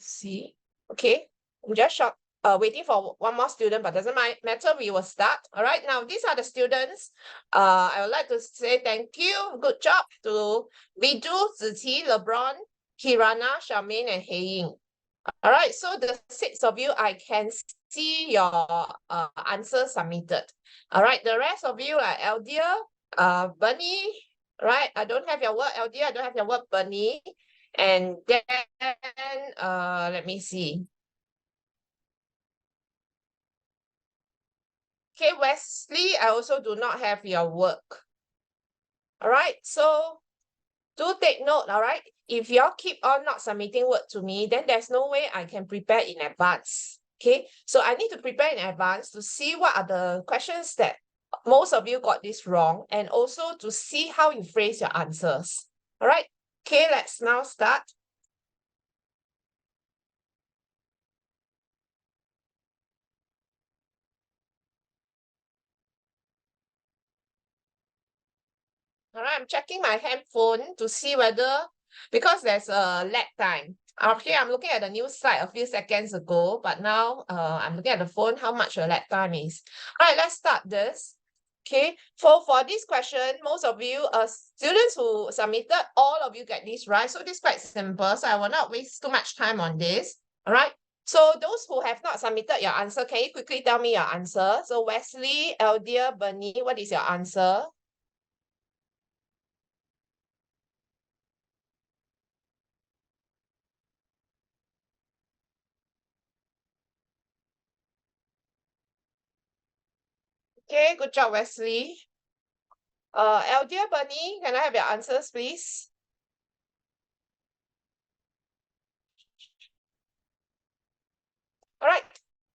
see. Okay, I'm just waiting for one more student, but doesn't matter. We will start. All right. Now these are the students. I would like to say thank you. Good job to Vidu, Ziqi, LeBron, Kirana, Charmaine, and Hei Ying. All right. So the 6 of you, I can see your answers submitted. All right. The rest of you, like Eldia, Bernie. Right. I don't have your word, Eldia. I don't have your word, Bernie. And then let me see. Okay, Wesley, I also do not have your work. All right, so do take note, all right? If y'all keep on not submitting work to me, then there's no way I can prepare in advance. Okay, so I need to prepare in advance to see what are the questions that most of you got this wrong, and also to see how you phrase your answers. All right, okay, let's now start. All right, I'm checking my handphone to see whether, because there's a lag time. Okay, I'm looking at the news site a few seconds ago, but now I'm looking at the phone, how much the lag time is. All right, let's start this. Okay, for this question, most of you, students who submitted, all of you get this right. So this is quite simple, so I will not waste too much time on this. All right, so those who have not submitted your answer, can you quickly tell me your answer? So Wesley, Eldia, Bernie, what is your answer? Okay, good job, Wesley. Eldia, Bernie, can I have your answers, please? All right.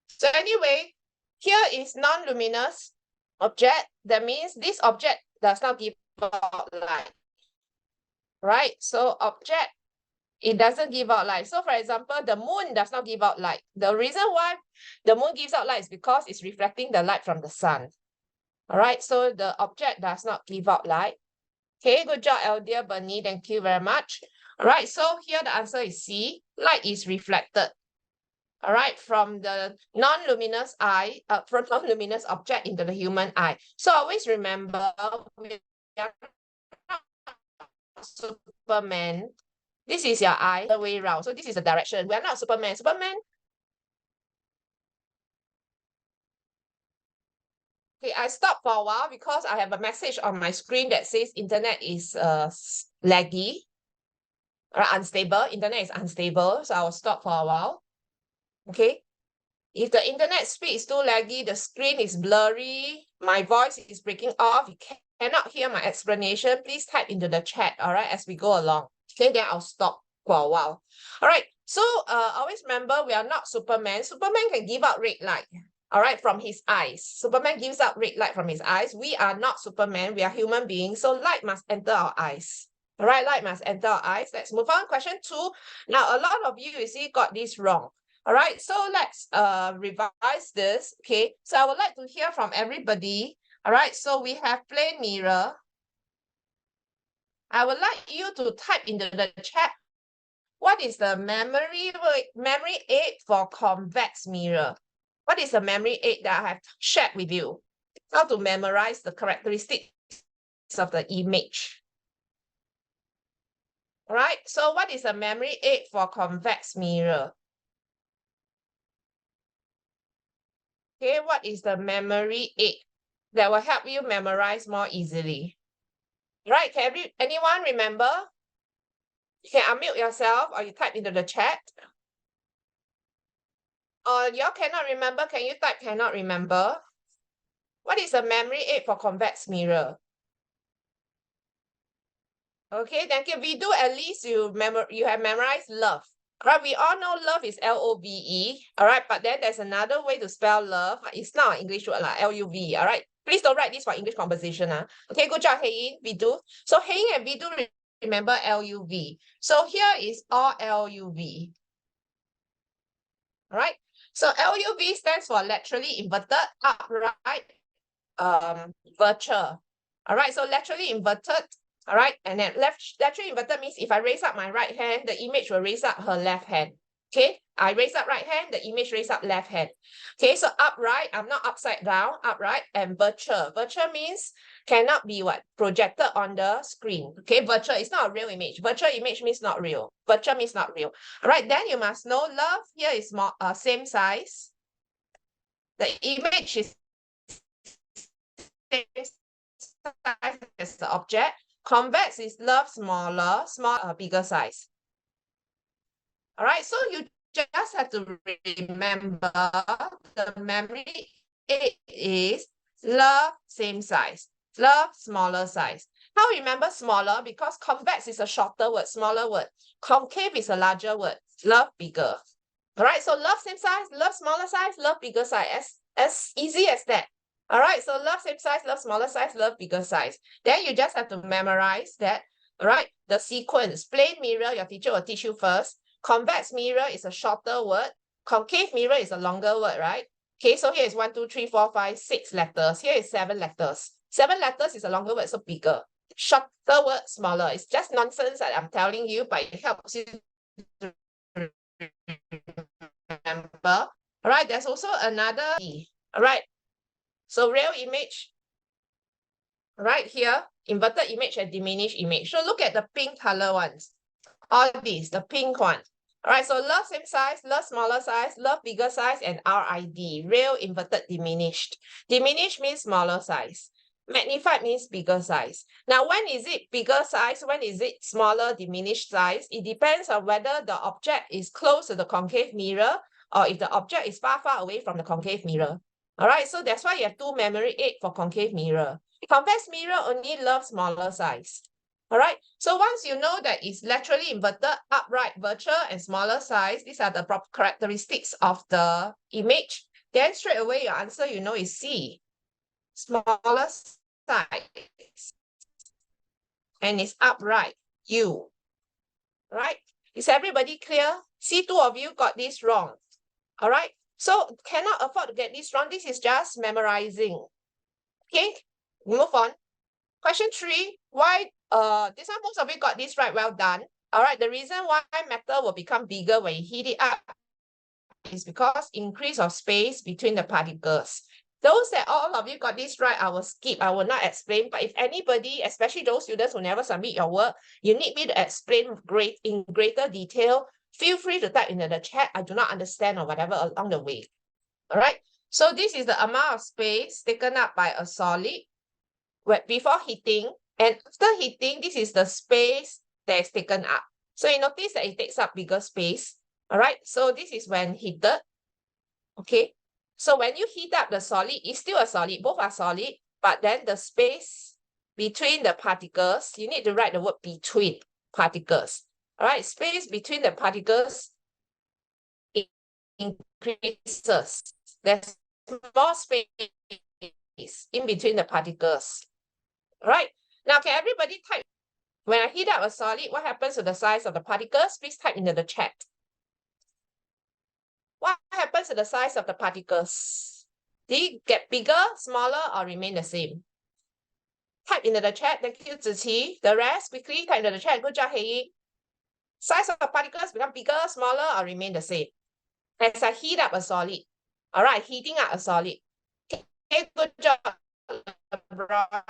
So anyway, here is non-luminous object. That means this object does not give out light. Right? So object, it doesn't give out light. So for example, the moon does not give out light. The reason why the moon gives out light is because it's reflecting the light from the sun. All right, so the object does not give out light. Okay, good job, Eldia, Bernie. Thank you very much. All right, so here the answer is C. Light is reflected. All right, from the non-luminous eye, from non-luminous object into the human eye. So always remember, we are not Superman. This is your eye, the way around. So this is the direction. We are not Superman. Superman. Okay, I stopped for a while because I have a message on my screen that says internet is laggy or unstable. Internet is unstable, so I will stop for a while. Okay. If the internet speed is too laggy, the screen is blurry, my voice is breaking off, you cannot hear my explanation, please type into the chat, all right, as we go along. Okay, then I'll stop for a while. All right, so always remember, we are not Superman. Superman can give out red light, all right, from his eyes. Superman gives out red light from his eyes. We are not Superman, we are human beings, so light must enter our eyes. All right, light must enter our eyes. Let's move on. Question 2. Now, a lot of you see, got this wrong. All right, so let's revise this. Okay, so I would like to hear from everybody. All right, so we have plane mirror. I would like you to type into the chat, what is the memory aid for convex mirror? What is the memory aid that I have shared with you? How to memorize the characteristics of the image. All right, so what is a memory aid for convex mirror? Okay, what is the memory aid that will help you memorize more easily? Right, can anyone remember? You can unmute yourself or you type into the chat. Or y'all cannot remember, can you type cannot remember? What is a memory aid for convex mirror? Okay, thank you. Vidu, at least you have memorized love. All right, we all know love is L-O-V-E. All right, but then there's another way to spell love. It's not an English word, like L-U-V. All right, please don't write this for English composition. Okay, good job, Hei Ying, Vidu. So Hei Ying and Vidu, remember L-U-V. So here is all L-U-V. All right, so L-U-V stands for laterally inverted, upright, virtual. All right, so laterally inverted. All right, and then laterally inverted means if I raise up my right hand, the image will raise up her left hand. Okay, I raise up right hand, the image raise up left hand. Okay, so upright, I'm not upside down, upright, and virtual. Virtual means cannot be what? Projected on the screen. Okay, virtual is not a real image. Virtual image means not real. Virtual means not real. All right, then you must know love here is more same size. The image is same size as the object. Convex is love smaller, bigger size. All right, so you just have to remember the memory aid is love same size, love smaller size. How remember smaller? Because convex is a shorter word, smaller word. Concave is a larger word, love bigger. All right, so love same size, love smaller size, love bigger size, as easy as that. All right, so love same size, love smaller size, love bigger size. Then you just have to memorize that. All right, the sequence. Plain mirror, your teacher will teach you first. Convex mirror is a shorter word. Concave mirror is a longer word, right? Okay, so here is 1, 2, 3, 4, 5, 6 letters. Here is 7 letters. 7 letters is a longer word, so bigger. Shorter word, smaller. It's just nonsense that I'm telling you, but it helps you to remember. All right, there's also another. All right, so real image right here, inverted image and diminished image. So look at the pink color ones. All these, the pink one. All right, so love same size, love smaller size, love bigger size, and RID, real, inverted, diminished. Diminished means smaller size. Magnified means bigger size. Now, when is it bigger size? When is it smaller, diminished size? It depends on whether the object is close to the concave mirror or if the object is far, far away from the concave mirror. All right, so that's why you have two memory aid for concave mirror. Convex mirror only loves smaller size. All right, so once you know that it's laterally inverted, upright, virtual, and smaller size, these are the proper characteristics of the image, then straight away your answer you know is C, smaller size, and it's upright, U. Right? Is everybody clear? See, two of you got this wrong. All right, so cannot afford to get this wrong. This is just memorizing. Okay, move on. Question 3, why this one most of you got this right, well done. All right, the reason why metal will become bigger when you heat it up is because increase of space between the particles. Those that all of you got this right, I will skip, I will not explain. But if anybody, especially those students who never submit your work, you need me to explain in greater detail, feel free to type into the chat, I do not understand or whatever along the way. All right, so this is the amount of space taken up by a solid before heating, and after heating, this is the space that is taken up. So you notice that it takes up bigger space. All right, so this is when heated. Okay, so when you heat up the solid, it's still a solid, both are solid, but then the space between the particles, you need to write the word between particles. All right, space between the particles increases. There's more space in between the particles. All right, now can everybody type, when I heat up a solid, what happens to the size of the particles? Please type into the chat. What happens to the size of the particles? Do it get bigger, smaller, or remain the same? Type into the chat. Thank you, Ziqi. The rest, quickly type into the chat. Good job, Hei. Size of the particles become bigger, smaller, or remain the same? As I heat up a solid. All right, heating up a solid. Okay, good job, LeBron.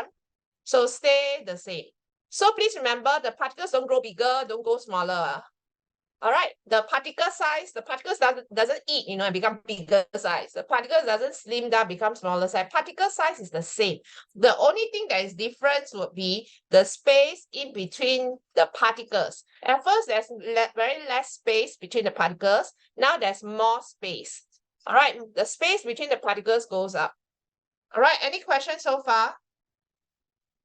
So stay the same. So please remember, the particles don't grow bigger, don't go smaller. All right, the particle size, the particles doesn't eat, and become bigger size. The particles doesn't slim down, become smaller size. Particle size is the same. The only thing that is different would be the space in between the particles. At first, there's very less space between the particles. Now there's more space. All right, the space between the particles goes up. All right, any questions so far?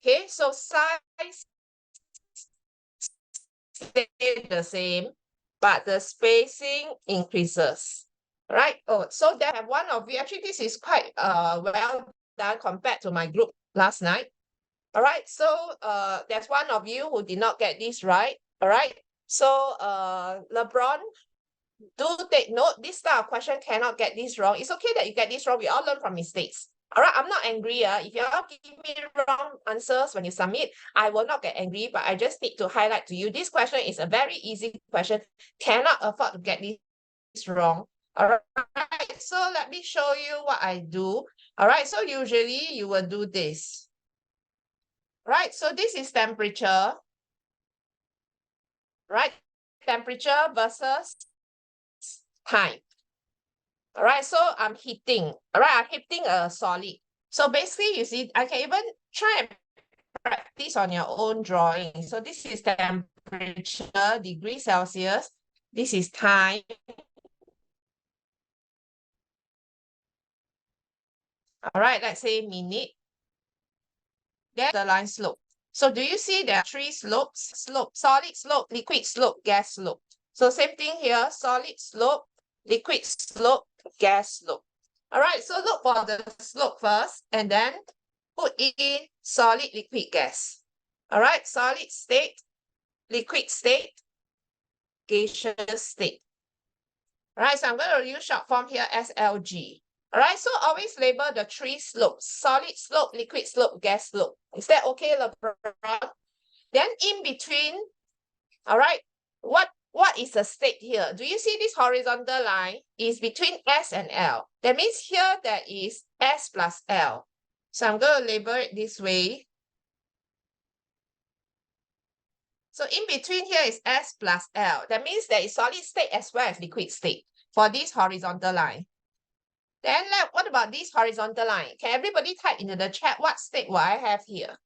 Okay, so size stay the same, but the spacing increases, right? Oh, so there have one of you, actually this is quite well done compared to my group last night. All right, so there's one of you who did not get this right. All right, so LeBron, do take note, this style of question cannot get this wrong. It's okay that you get this wrong, we all learn from mistakes. All right, I'm not angry. If you all give me wrong answers when you submit, I will not get angry, but I just need to highlight to you, this question is a very easy question. Cannot afford to get this wrong. All right, so let me show you what I do. All right, so usually you will do this. Right, so this is temperature. Right, temperature versus time. All right, so I'm heating. All right, I'm heating a solid. So basically, you see, I can even try and practice on your own drawing. So this is temperature, degrees Celsius. This is time. All right, let's say minute. Then the line slope. So do you see there are three slopes? Slope, solid slope, liquid slope, gas slope. So same thing here, solid slope, liquid slope, gas slope. All right, so look for the slope first and then put in solid, liquid, gas. All right, solid state, liquid state, gaseous state. All right, so I'm going to use short form here, SLG. All right, so always label the three slopes, solid slope, liquid slope, gas slope. Is that okay, LeBron? Then in between, all right, what is the state here? Do you see this horizontal line is between S and L? That means here there is S plus L. So I'm going to label it this way. So in between here is S plus L. That means there is solid state as well as liquid state for this horizontal line. Then what about this horizontal line? Can everybody type into the chat what state will I have here?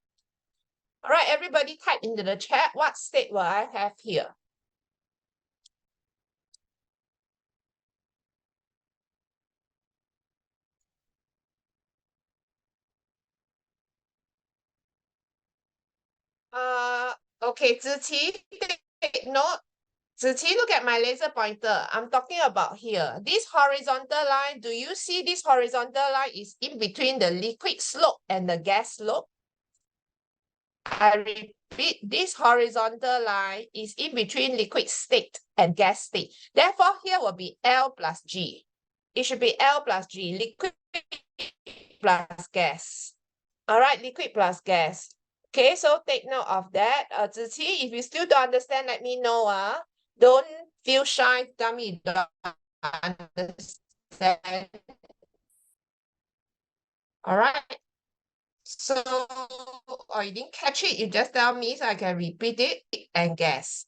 All right, everybody type into the chat what state will I have here? Okay, Ziqi, take note. Ziqi, look at my laser pointer. I'm talking about here. This horizontal line, do you see this horizontal line is in between the liquid slope and the gas slope? I repeat, this horizontal line is in between liquid state and gas state. Therefore, here will be L plus G. It should be L plus G, liquid plus gas. All right, liquid plus gas. Okay, so take note of that. Ziqi, if you still don't understand, let me know. Don't feel shy. Tell me you don't understand. All right. So, or you didn't catch it, you just tell me so I can repeat it and guess.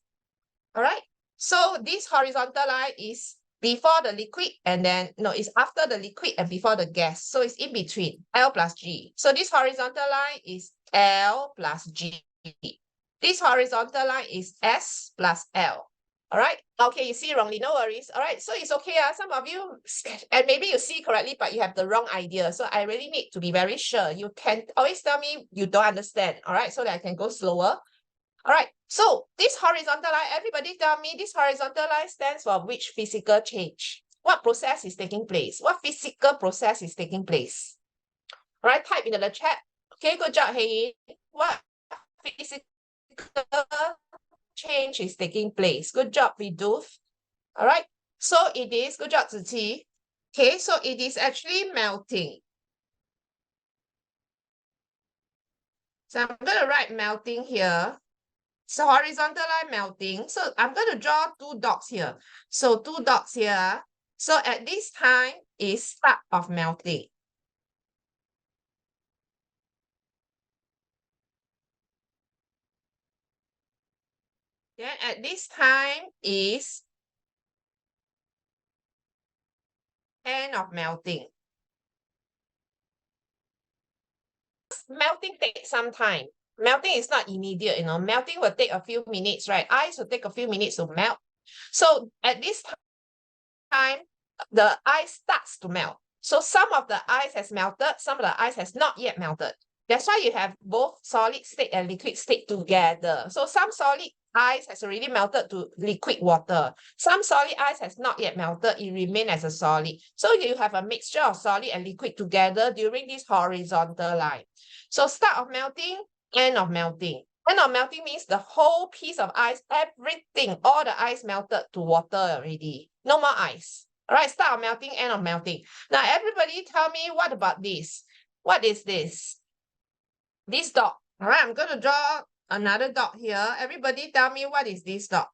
All right. So this horizontal line is before the liquid and then, no, it's after the liquid and before the gas. So it's in between, L plus G. So this horizontal line is L plus G. This horizontal line is S plus L. All right. Okay, you see wrongly, no worries. All right, so it's okay. Some of you, and maybe you see correctly, but you have the wrong idea. So I really need to be very sure. You can always tell me you don't understand. All right, so that I can go slower. All right, so this horizontal line, everybody tell me this horizontal line stands for which physical change? What process is taking place? What physical process is taking place? All right, type into the chat. Okay, good job, Hey. What physical change is taking place? Good job, Viduf. All right, so it is, good job, Ziqi. Okay, so it is actually melting. So I'm going to write melting here. So horizontal line melting. So I'm going to draw two dots here. So two dots here. So at this time is start of melting. Then at this time is end of melting. Melting takes some time. Melting is not immediate, Melting will take a few minutes, right? Ice will take a few minutes to melt. So at this time, the ice starts to melt. So some of the ice has melted, some of the ice has not yet melted. That's why you have both solid state and liquid state together. So some solid ice has already melted to liquid water. Some solid ice has not yet melted, it remains as a solid. So you have a mixture of solid and liquid together during this horizontal line. So start of melting, end of melting. End of melting means the whole piece of ice, everything, all the ice melted to water already. No more ice. All right, start of melting, end of melting. Now, everybody tell me, what about this? What is this? This dot. All right, I'm going to draw another dot here. Everybody tell me, what is this dot?